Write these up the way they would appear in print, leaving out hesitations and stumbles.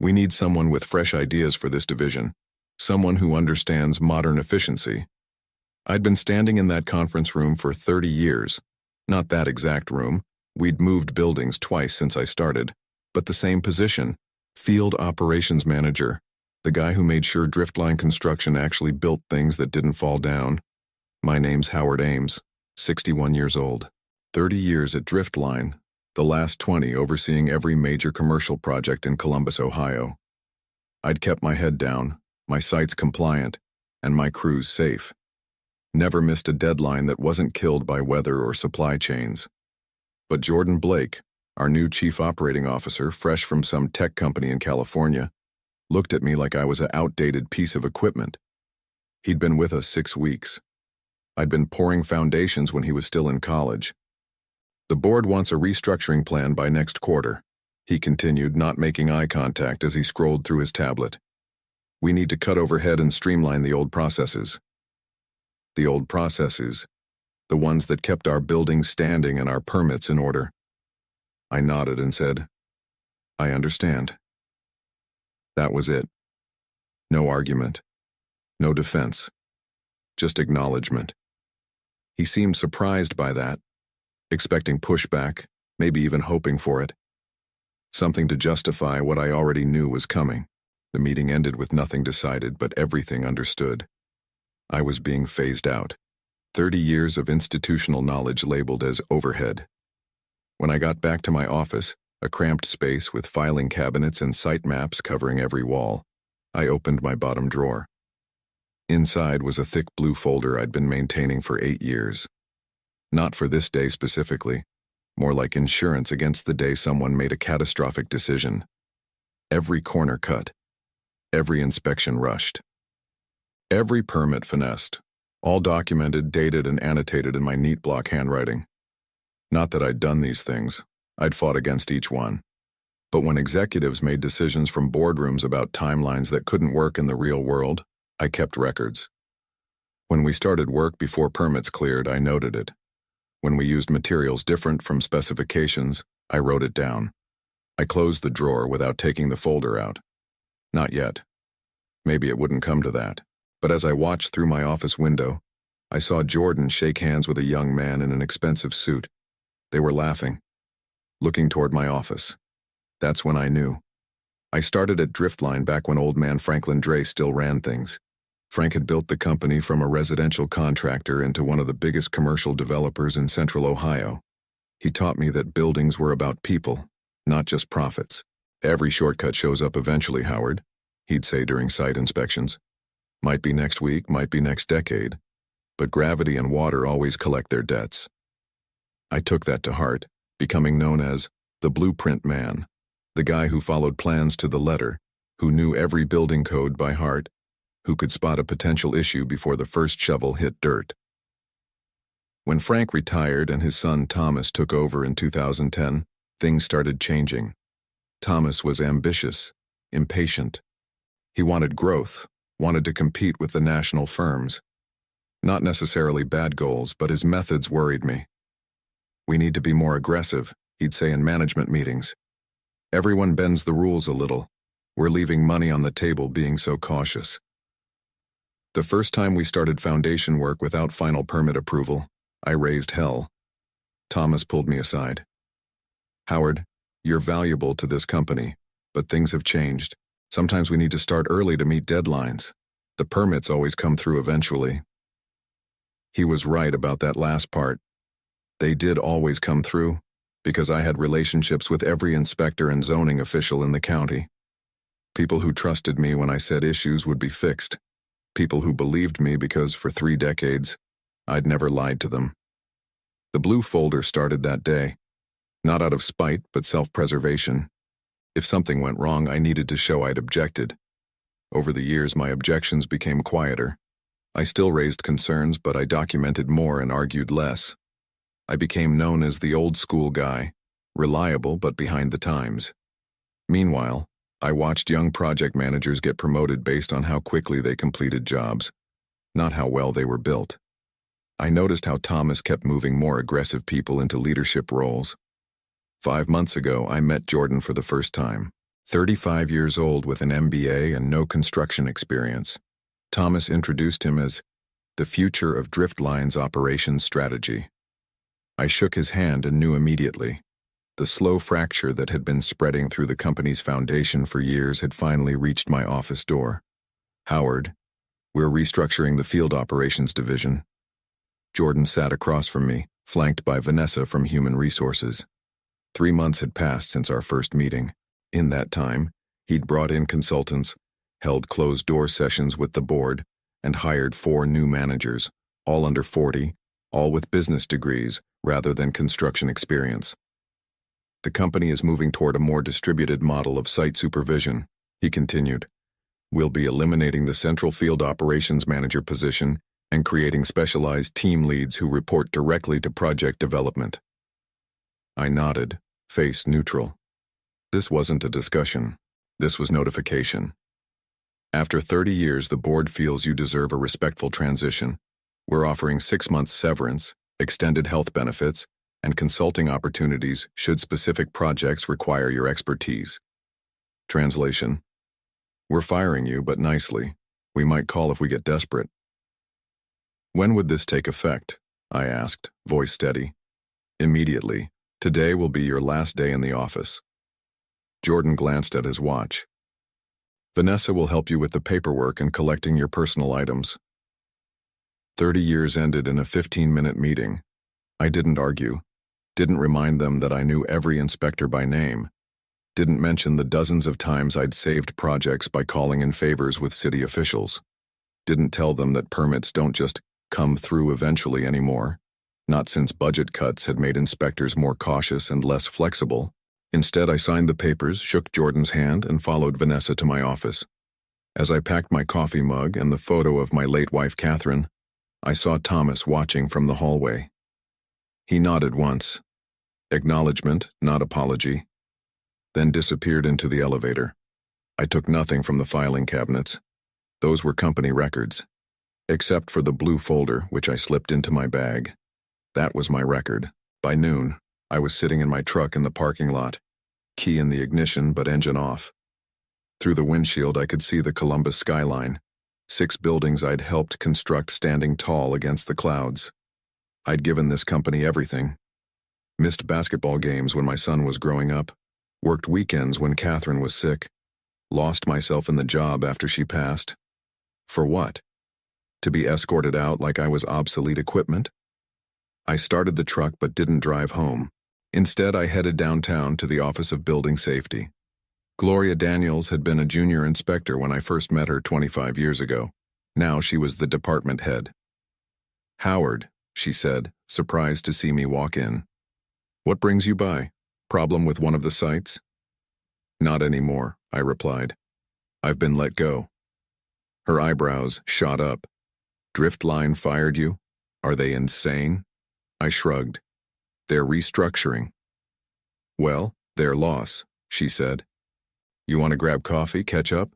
We need someone with fresh ideas for this division, someone who understands modern efficiency. I'd been standing in that conference room for 30 years. Not that exact room. We'd moved buildings twice since I started, but the same position, field operations manager, the guy who made sure driftline construction actually built things that didn't fall down. My name's Howard Ames, 61 years old. 30 years at Driftline, the last 20 overseeing every major commercial project in Columbus, Ohio. I'd kept my head down, my sites compliant, and my crews safe. Never missed a deadline that wasn't killed by weather or supply chains. But Jordan Blake, our new chief operating officer, fresh from some tech company in California, looked at me like I was an outdated piece of equipment. He'd been with us 6 weeks. I'd been pouring foundations when he was still in college. The board wants a restructuring plan by next quarter, he continued, not making eye contact as he scrolled through his tablet. We need to cut overhead and streamline the old processes. The old processes, the ones that kept our buildings standing and our permits in order. I nodded and said, I understand. That was it. No argument. No defense. Just acknowledgement. He seemed surprised by that, expecting pushback, maybe even hoping for it. Something to justify what I already knew was coming. The meeting ended with nothing decided, but everything understood. I was being phased out. 30 years of institutional knowledge labeled as overhead. When I got back to my office, a cramped space with filing cabinets and site maps covering every wall, I opened my bottom drawer. Inside was a thick blue folder I'd been maintaining for 8 years. Not for this day specifically, more like insurance against the day someone made a catastrophic decision. Every corner cut. Every inspection rushed. Every permit finessed. All documented, dated, and annotated in my neat block handwriting. Not that I'd done these things. I'd fought against each one. But when executives made decisions from boardrooms about timelines that couldn't work in the real world, I kept records. When we started work before permits cleared, I noted it. When we used materials different from specifications, I wrote it down. I closed the drawer without taking the folder out. Not yet. Maybe it wouldn't come to that. But as I watched through my office window, I saw Jordan shake hands with a young man in an expensive suit. They were laughing, looking toward my office. That's when I knew. I started at Driftline back when old man Franklin Dre still ran things. Frank had built the company from a residential contractor into one of the biggest commercial developers in central Ohio. He taught me that buildings were about people, not just profits. Every shortcut shows up eventually, Howard, he'd say during site inspections. Might be next week, might be next decade, but gravity and water always collect their debts. I took that to heart, becoming known as the Blueprint Man, the guy who followed plans to the letter, who knew every building code by heart, who could spot a potential issue before the first shovel hit dirt. When Frank retired and his son Thomas took over in 2010, things started changing. Thomas was ambitious, impatient. He wanted growth, wanted to compete with the national firms. Not necessarily bad goals, but his methods worried me. We need to be more aggressive, he'd say in management meetings. Everyone bends the rules a little. We're leaving money on the table being so cautious. The first time we started foundation work without final permit approval, I raised hell. Thomas pulled me aside. Howard, you're valuable to this company, but things have changed. Sometimes we need to start early to meet deadlines. The permits always come through eventually. He was right about that last part. They did always come through, because I had relationships with every inspector and zoning official in the county. People who trusted me when I said issues would be fixed. People who believed me because for 3 decades, I'd never lied to them. The blue folder started that day. Not out of spite, but self-preservation. If something went wrong, I needed to show I'd objected. Over the years, my objections became quieter. I still raised concerns, but I documented more and argued less. I became known as the old-school guy, reliable but behind the times. Meanwhile, I watched young project managers get promoted based on how quickly they completed jobs, not how well they were built. I noticed how Thomas kept moving more aggressive people into leadership roles. 5 months ago, I met Jordan for the first time. 35 years old with an MBA and no construction experience. Thomas introduced him as the future of Driftline's operations strategy. I shook his hand and knew immediately. The slow fracture that had been spreading through the company's foundation for years had finally reached my office door. Howard, we're restructuring the field operations division. Jordan sat across from me, flanked by Vanessa from Human Resources. 3 months had passed since our first meeting. In that time, he'd brought in consultants, held closed-door sessions with the board, and hired 4 new managers, all under 40, all with business degrees rather than construction experience. The company is moving toward a more distributed model of site supervision, he continued. We'll be eliminating the central field operations manager position and creating specialized team leads who report directly to project development. I nodded, face neutral. This wasn't a discussion. This was notification. After 30 years, the board feels you deserve a respectful transition. We're offering 6 months severance, extended health benefits, and consulting opportunities should specific projects require your expertise. Translation: we're firing you, but nicely. We might call if we get desperate. When would this take effect? I asked, voice steady. Immediately. Today will be your last day in the office. Jordan glanced at his watch. Vanessa will help you with the paperwork and collecting your personal items. 30 years ended in a 15-minute meeting. I didn't argue. Didn't remind them that I knew every inspector by name. Didn't mention the dozens of times I'd saved projects by calling in favors with city officials. Didn't tell them that permits don't just come through eventually anymore. Not since budget cuts had made inspectors more cautious and less flexible. Instead, I signed the papers, shook Jordan's hand, and followed Vanessa to my office. As I packed my coffee mug and the photo of my late wife, Catherine, I saw Thomas watching from the hallway. He nodded once. Acknowledgement, not apology. Then disappeared into the elevator. I took nothing from the filing cabinets. Those were company records. Except for the blue folder, which I slipped into my bag. That was my record. By noon, I was sitting in my truck in the parking lot. Key in the ignition, but engine off. Through the windshield, I could see the Columbus skyline. 6 buildings I'd helped construct standing tall against the clouds. I'd given this company everything. Missed basketball games when my son was growing up. Worked weekends when Catherine was sick. Lost myself in the job after she passed. For what? To be escorted out like I was obsolete equipment? I started the truck but didn't drive home. Instead, I headed downtown to the Office of Building Safety. Gloria Daniels had been a junior inspector when I first met her 25 years ago. Now she was the department head. Howard, she said, surprised to see me walk in. What brings you by? Problem with one of the sites? Not anymore, I replied. I've been let go. Her eyebrows shot up. Driftline fired you? Are they insane? I shrugged. They're restructuring. Well, their loss, she said. You want to grab coffee, catch up?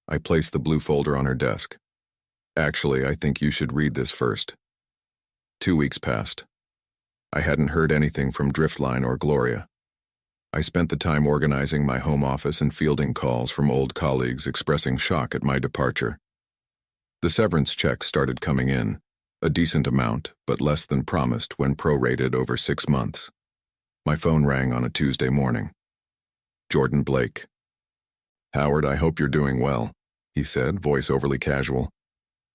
I placed the blue folder on her desk. Actually, I think you should read this first. 2 weeks passed. I hadn't heard anything from Driftline or Gloria. I spent the time organizing my home office and fielding calls from old colleagues expressing shock at my departure. The severance checks started coming in, a decent amount, but less than promised when prorated over 6 months. My phone rang on a Tuesday morning. Jordan Blake. Howard, I hope you're doing well, he said, voice overly casual.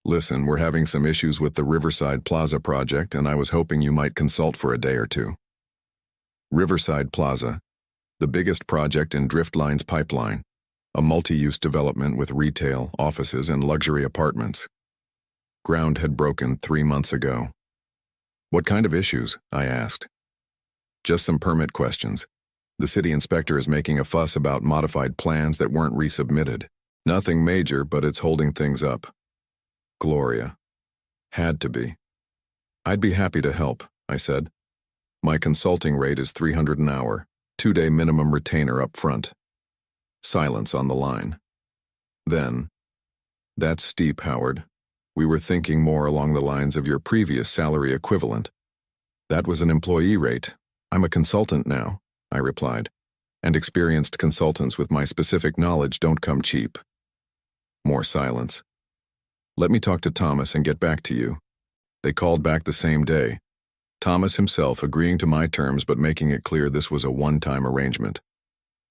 Listen, we're having some issues with the Riverside Plaza project, and I was hoping you might consult for a day or two. Riverside Plaza, the biggest project in Driftline's pipeline, a multi-use development with retail, offices, and luxury apartments. Ground had broken 3 months ago. What kind of issues? I asked. Just some permit questions. The city inspector is making a fuss about modified plans that weren't resubmitted. Nothing major, but it's holding things up. Gloria. Had to be. I'd be happy to help, I said. My consulting rate is $300 an hour, 2-day minimum retainer up front. Silence on the line. Then, that's steep, Howard. We were thinking more along the lines of your previous salary equivalent. That was an employee rate. I'm a consultant now, I replied. and experienced consultants with my specific knowledge don't come cheap. More silence. Let me talk to Thomas and get back to you. They called back the same day, Thomas himself agreeing to my terms but making it clear this was a one-time arrangement.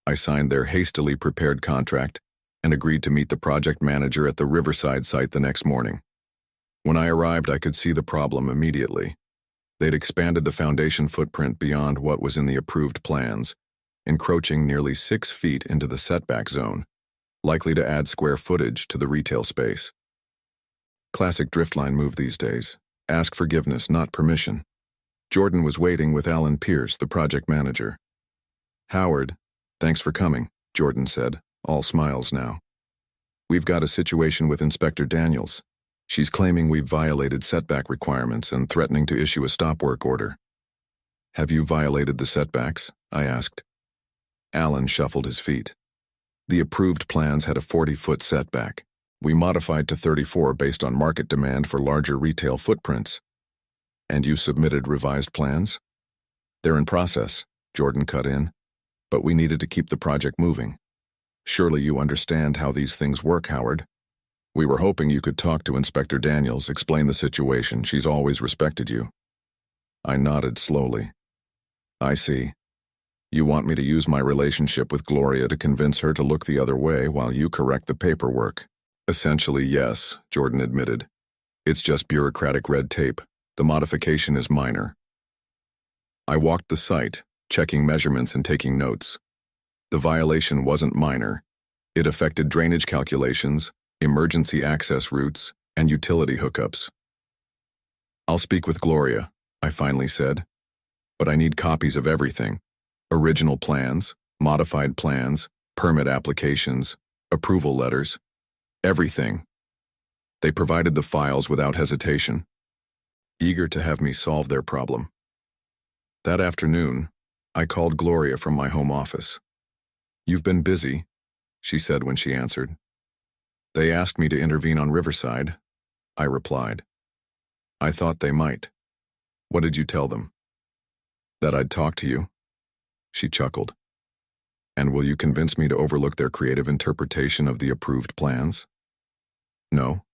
I signed their hastily prepared contract and agreed to meet the project manager at the Riverside site the next morning. When I arrived, I could see the problem immediately. They'd expanded the foundation footprint beyond what was in the approved plans, encroaching nearly 6 feet into the setback zone, likely to add square footage to the retail space. Classic driftline move these days. Ask forgiveness, not permission. Jordan was waiting with Alan Pierce, the project manager. "Howard, thanks for coming," Jordan said, all smiles now. "We've got a situation with Inspector Daniels. She's claiming we've violated setback requirements and threatening to issue a stop work order." "Have you violated the setbacks?" I asked. Alan shuffled his feet. "The approved plans had a 40-foot setback. We modified to 34 based on market demand for larger retail footprints." "And you submitted revised plans?" "They're in process," Jordan cut in, "but we needed to keep the project moving. Surely you understand how these things work, Howard. We were hoping you could talk to Inspector Daniels, explain the situation. She's always respected you." I nodded slowly. "I see. You want me to use my relationship with Gloria to convince her to look the other way while you correct the paperwork?" "Essentially, yes," Jordan admitted. "It's just bureaucratic red tape. The modification is minor." I walked the site, checking measurements and taking notes. The violation wasn't minor. It affected drainage calculations, emergency access routes, and utility hookups. "I'll speak with Gloria," I finally said. "But I need copies of everything. Original plans, modified plans, permit applications, approval letters. Everything." They provided the files without hesitation, eager to have me solve their problem. That afternoon, I called Gloria from my home office. "You've been busy," she said when she answered. "They asked me to intervene on Riverside," I replied. "I thought they might. What did you tell them?" "That I'd talk to you." She chuckled. "And will you convince me to overlook their creative interpretation of the approved plans?" "No,"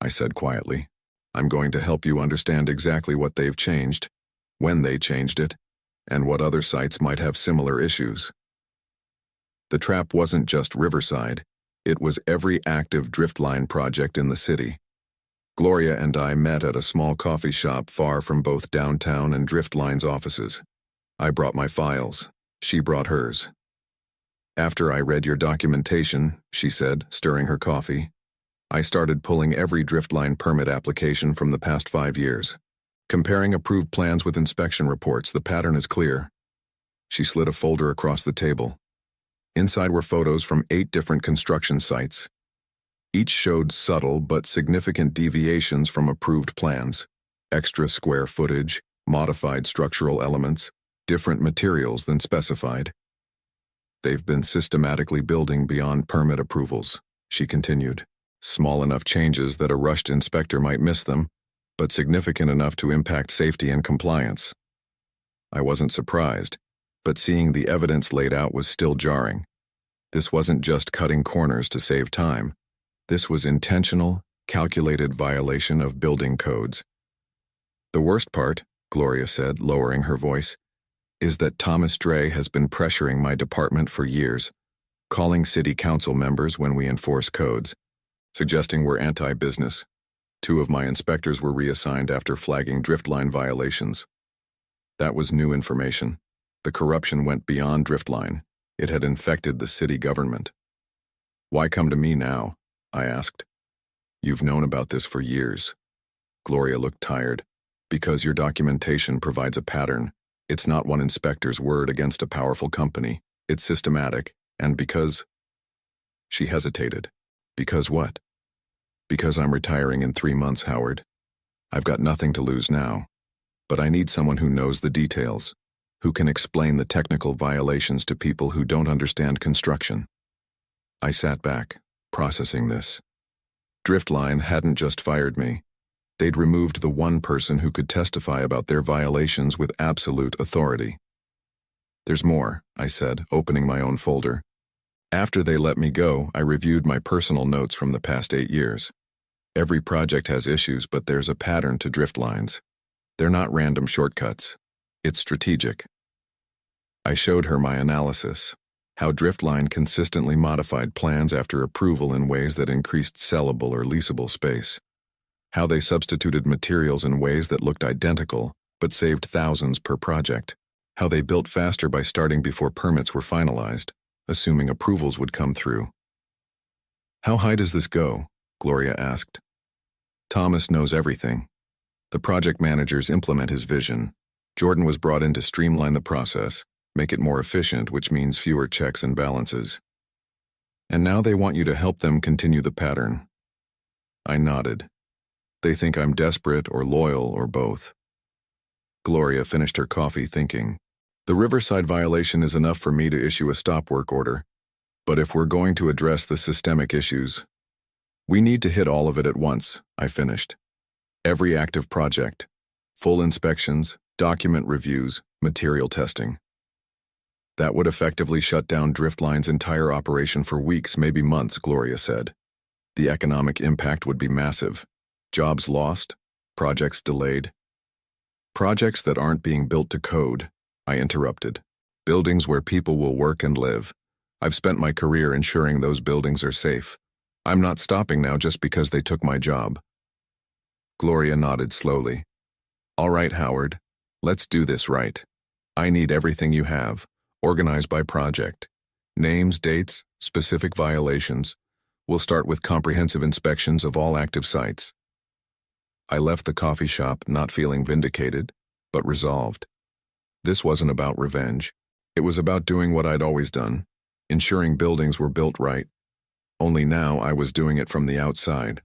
I said quietly. "I'm going to help you understand exactly what they've changed, when they changed it, and what other sites might have similar issues." The trap wasn't just Riverside. It was every active driftline project in the city. Gloria and I met at a small coffee shop far from both downtown and Driftline's offices. I brought my files. She brought hers. "After I read your documentation," she said, stirring her coffee, "I started pulling every Driftline permit application from the past 5 years. Comparing approved plans with inspection reports, the pattern is clear." She slid a folder across the table. Inside were photos from 8 different construction sites. Each showed subtle but significant deviations from approved plans: extra square footage, modified structural elements, different materials than specified. "They've been systematically building beyond permit approvals," she continued. "Small enough changes that a rushed inspector might miss them, but significant enough to impact safety and compliance." I wasn't surprised, but seeing the evidence laid out was still jarring. This wasn't just cutting corners to save time. This was intentional, calculated violation of building codes. "The worst part," Gloria said, lowering her voice, "is that Thomas Dre has been pressuring my department for years, calling city council members when we enforce codes, suggesting we're anti-business. 2 of my inspectors were reassigned after flagging driftline violations." That was new information. The corruption went beyond driftline. It had infected the city government. "Why come to me now?" I asked. "You've known about this for years." Gloria looked tired. "Because your documentation provides a pattern. It's not one inspector's word against a powerful company. It's systematic, and because—" She hesitated. "Because what?" "Because I'm retiring in 3 months, Howard. I've got nothing to lose now. But I need someone who knows the details, who can explain the technical violations to people who don't understand construction." I sat back, processing this. Driftline hadn't just fired me. They'd removed the one person who could testify about their violations with absolute authority. There's more, I said, opening my own folder. After they let me go, I reviewed my personal notes from the past 8 years. Every project has issues, but there's a pattern to drift lines. They're not random shortcuts. It's strategic. I showed her my analysis, how Driftline consistently modified plans after approval in ways that increased sellable or leasable space, how they substituted materials in ways that looked identical but saved thousands per project, how they built faster by starting before permits were finalized, assuming approvals would come through. How high does this go? Gloria asked. Thomas knows everything. The project managers implement his vision. Jordan was brought in to streamline the process, make it more efficient, which means fewer checks and balances. And now they want you to help them continue the pattern. I nodded. They think I'm desperate or loyal or both. Gloria finished her coffee thinking, the Riverside violation is enough for me to issue a stop work order. But if we're going to address the systemic issues, we need to hit all of it at once, I finished. Every active project, full inspections, document reviews, material testing. That would effectively shut down Driftline's entire operation for weeks, maybe months, Gloria said. The economic impact would be massive. Jobs lost, projects delayed. Projects that aren't being built to code, I interrupted. Buildings where people will work and live. I've spent my career ensuring those buildings are safe. I'm not stopping now just because they took my job. Gloria nodded slowly. All right, Howard, let's do this right. I need everything you have, organized by project. Names, dates, specific violations. We'll start with comprehensive inspections of all active sites. I left the coffee shop not feeling vindicated, but resolved. This wasn't about revenge. It was about doing what I'd always done, ensuring buildings were built right. Only now I was doing it from the outside.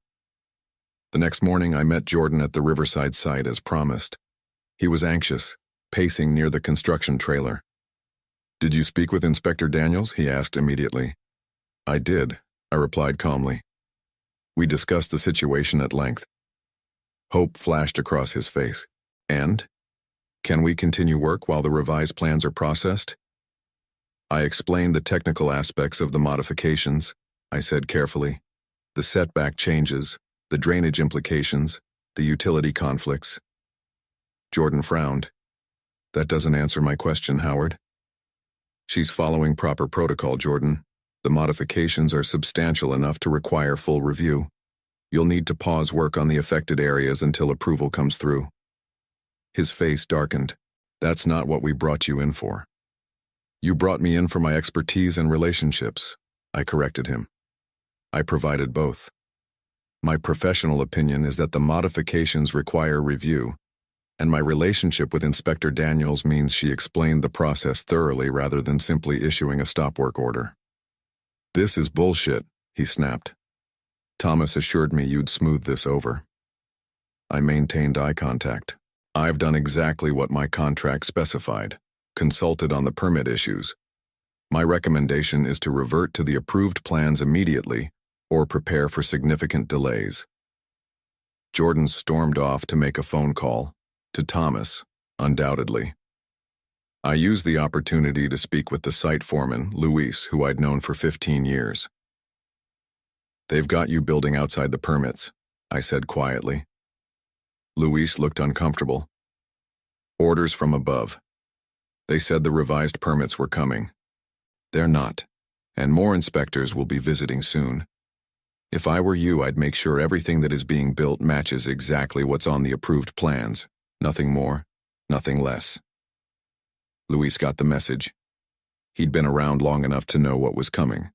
The next morning I met Jordan at the Riverside site as promised. He was anxious, pacing near the construction trailer. Did you speak with Inspector Daniels? He asked immediately. I did, I replied calmly. We discussed the situation at length. Hope flashed across his face. And? Can we continue work while the revised plans are processed? I explained the technical aspects of the modifications, I said carefully. The setback changes, the drainage implications, the utility conflicts. Jordan frowned. That doesn't answer my question, Howard. She's following proper protocol, Jordan. The modifications are substantial enough to require full review. You'll need to pause work on the affected areas until approval comes through. His face darkened. That's not what we brought you in for. You brought me in for my expertise and relationships, I corrected him. I provided both. My professional opinion is that the modifications require review, and my relationship with Inspector Daniels means she explained the process thoroughly rather than simply issuing a stop work order. This is bullshit, he snapped. Thomas assured me you'd smooth this over. I maintained eye contact. I've done exactly what my contract specified, consulted on the permit issues. My recommendation is to revert to the approved plans immediately or prepare for significant delays. Jordan stormed off to make a phone call, to Thomas, undoubtedly. I used the opportunity to speak with the site foreman, Luis, who I'd known for 15 years. They've got you building outside the permits, I said quietly. Luis looked uncomfortable. Orders from above. They said the revised permits were coming. They're not, and more inspectors will be visiting soon. If I were you, I'd make sure everything that is being built matches exactly what's on the approved plans. Nothing more, nothing less. Luis got the message. He'd been around long enough to know what was coming.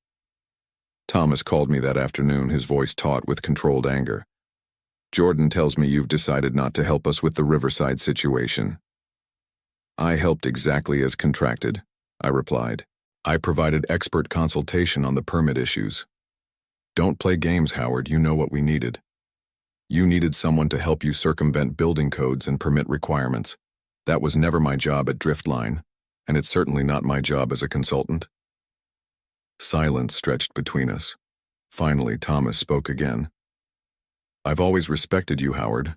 Thomas called me that afternoon, his voice taut with controlled anger. Jordan tells me you've decided not to help us with the Riverside situation. I helped exactly as contracted, I replied. I provided expert consultation on the permit issues. Don't play games, Howard, you know what we needed. You needed someone to help you circumvent building codes and permit requirements. That was never my job at Driftline, and it's certainly not my job as a consultant. Silence stretched between us. Finally, Thomas spoke again. I've always respected you, Howard.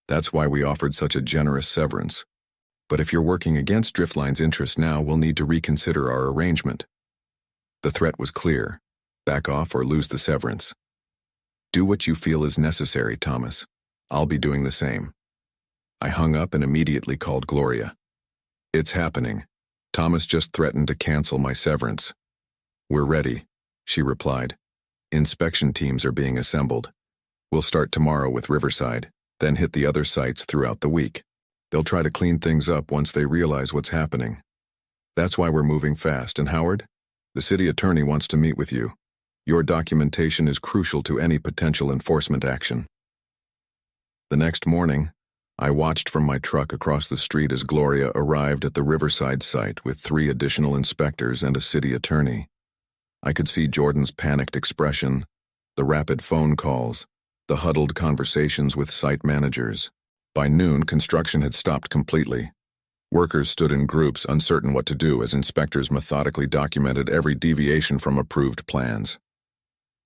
That's why we offered such a generous severance. But if you're working against Driftline's interests now, we'll need to reconsider our arrangement. The threat was clear. Back off or lose the severance. Do what you feel is necessary, Thomas. I'll be doing the same. I hung up and immediately called Gloria. It's happening. Thomas just threatened to cancel my severance. We're ready, she replied. Inspection teams are being assembled. We'll start tomorrow with Riverside, then hit the other sites throughout the week. They'll try to clean things up once they realize what's happening. That's why we're moving fast. And Howard, the city attorney wants to meet with you. Your documentation is crucial to any potential enforcement action. The next morning, I watched from my truck across the street as Gloria arrived at the Riverside site with 3 additional inspectors and a city attorney. I could see Jordan's panicked expression, the rapid phone calls, the huddled conversations with site managers. By noon, construction had stopped completely. Workers stood in groups, uncertain what to do as inspectors methodically documented every deviation from approved plans.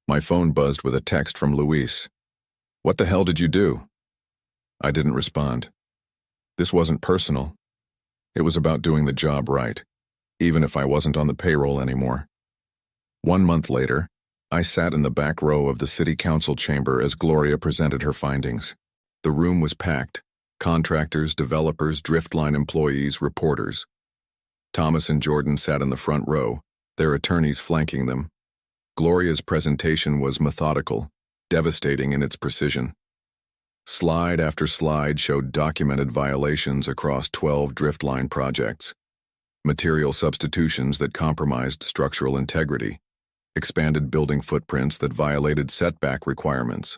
My phone buzzed with a text from Luis. "What the hell did you do?" I didn't respond. This wasn't personal. It was about doing the job right, even if I wasn't on the payroll anymore. 1 month later, I sat in the back row of the city council chamber as Gloria presented her findings. The room was packed. Contractors, developers, Driftline employees, reporters. Thomas and Jordan sat in the front row, their attorneys flanking them. Gloria's presentation was methodical, devastating in its precision. Slide after slide showed documented violations across 12 Driftline projects. Material substitutions that compromised structural integrity. Expanded building footprints that violated setback requirements.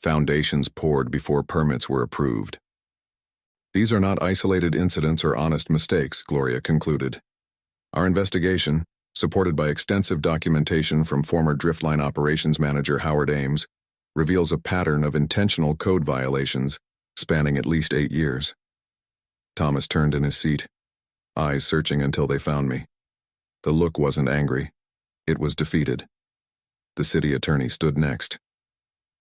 Foundations poured before permits were approved. These are not isolated incidents or honest mistakes, Gloria concluded. Our investigation, supported by extensive documentation from former Driftline operations manager Howard Ames, reveals a pattern of intentional code violations spanning at least 8 years. Thomas turned in his seat, eyes searching until they found me. The look wasn't angry. It was defeated. The city attorney stood next.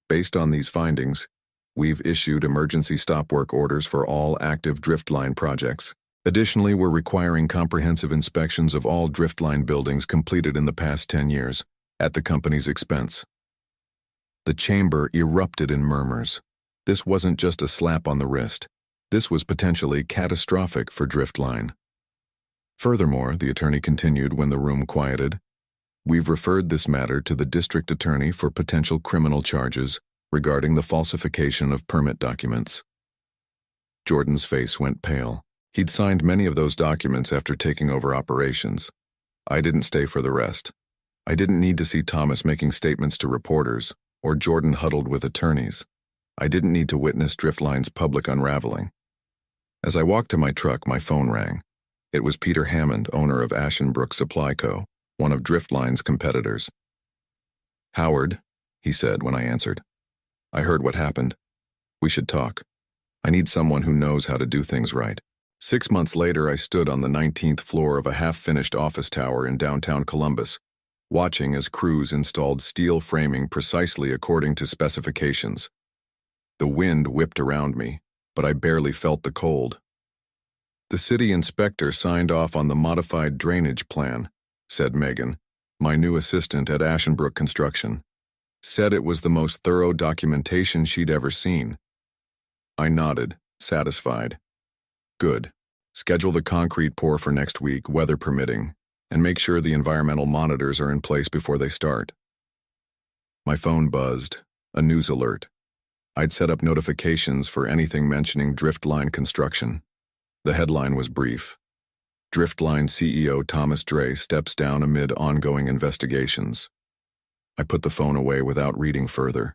Based on these findings, we've issued emergency stop work orders for all active Driftline projects. Additionally, we're requiring comprehensive inspections of all Driftline buildings completed in the past 10 years, at the company's expense. The chamber erupted in murmurs. This wasn't just a slap on the wrist. This was potentially catastrophic for Driftline. Furthermore, the attorney continued when the room quieted, we've referred this matter to the district attorney for potential criminal charges regarding the falsification of permit documents. Jordan's face went pale. He'd signed many of those documents after taking over operations. I didn't stay for the rest. I didn't need to see Thomas making statements to reporters, or Jordan huddled with attorneys. I didn't need to witness Driftline's public unraveling. As I walked to my truck, my phone rang. It was Peter Hammond, owner of Ashenbrook Supply Co., one of Driftline's competitors. "Howard," he said when I answered. "I heard what happened. We should talk. I need someone who knows how to do things right." 6 months later, I stood on the 19th floor of a half-finished office tower in downtown Columbus, watching as crews installed steel framing precisely according to specifications. The wind whipped around me, but I barely felt the cold. "The city inspector signed off on the modified drainage plan," said Megan, my new assistant at Ashenbrook Construction. Said it was the most thorough documentation she'd ever seen. I nodded, satisfied. "Good. Schedule the concrete pour for next week, weather permitting, and make sure the environmental monitors are in place before they start." My phone buzzed, a news alert. I'd set up notifications for anything mentioning Driftline construction. The headline was brief. Driftline CEO Thomas Dre steps down amid ongoing investigations. I put the phone away without reading further.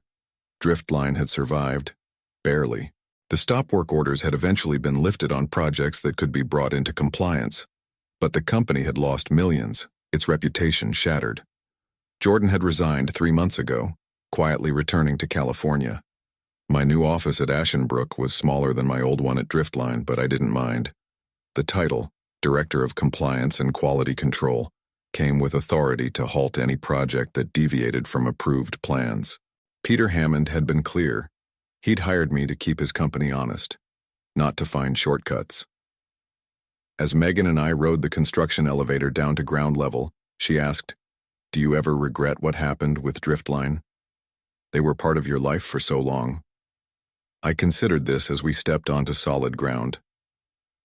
Driftline had survived. Barely. The stop work orders had eventually been lifted on projects that could be brought into compliance. But the company had lost millions, its reputation shattered. Jordan had resigned 3 months ago, quietly returning to California. My new office at Ashenbrook was smaller than my old one at Driftline, but I didn't mind. The title, Director of Compliance and Quality Control, came with authority to halt any project that deviated from approved plans. Peter Hammond had been clear. He'd hired me to keep his company honest, not to find shortcuts. As Megan and I rode the construction elevator down to ground level, she asked, "Do you ever regret what happened with Driftline? They were part of your life for so long." I considered this as we stepped onto solid ground.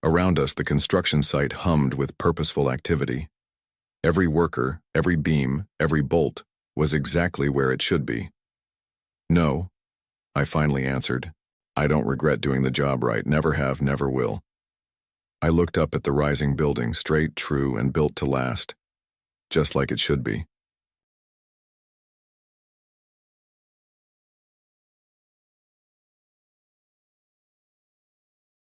Around us, the construction site hummed with purposeful activity. Every worker, every beam, every bolt was exactly where it should be. "No," I finally answered. "I don't regret doing the job right, never have, never will." I looked up at the rising building, straight, true, and built to last, just like it should be.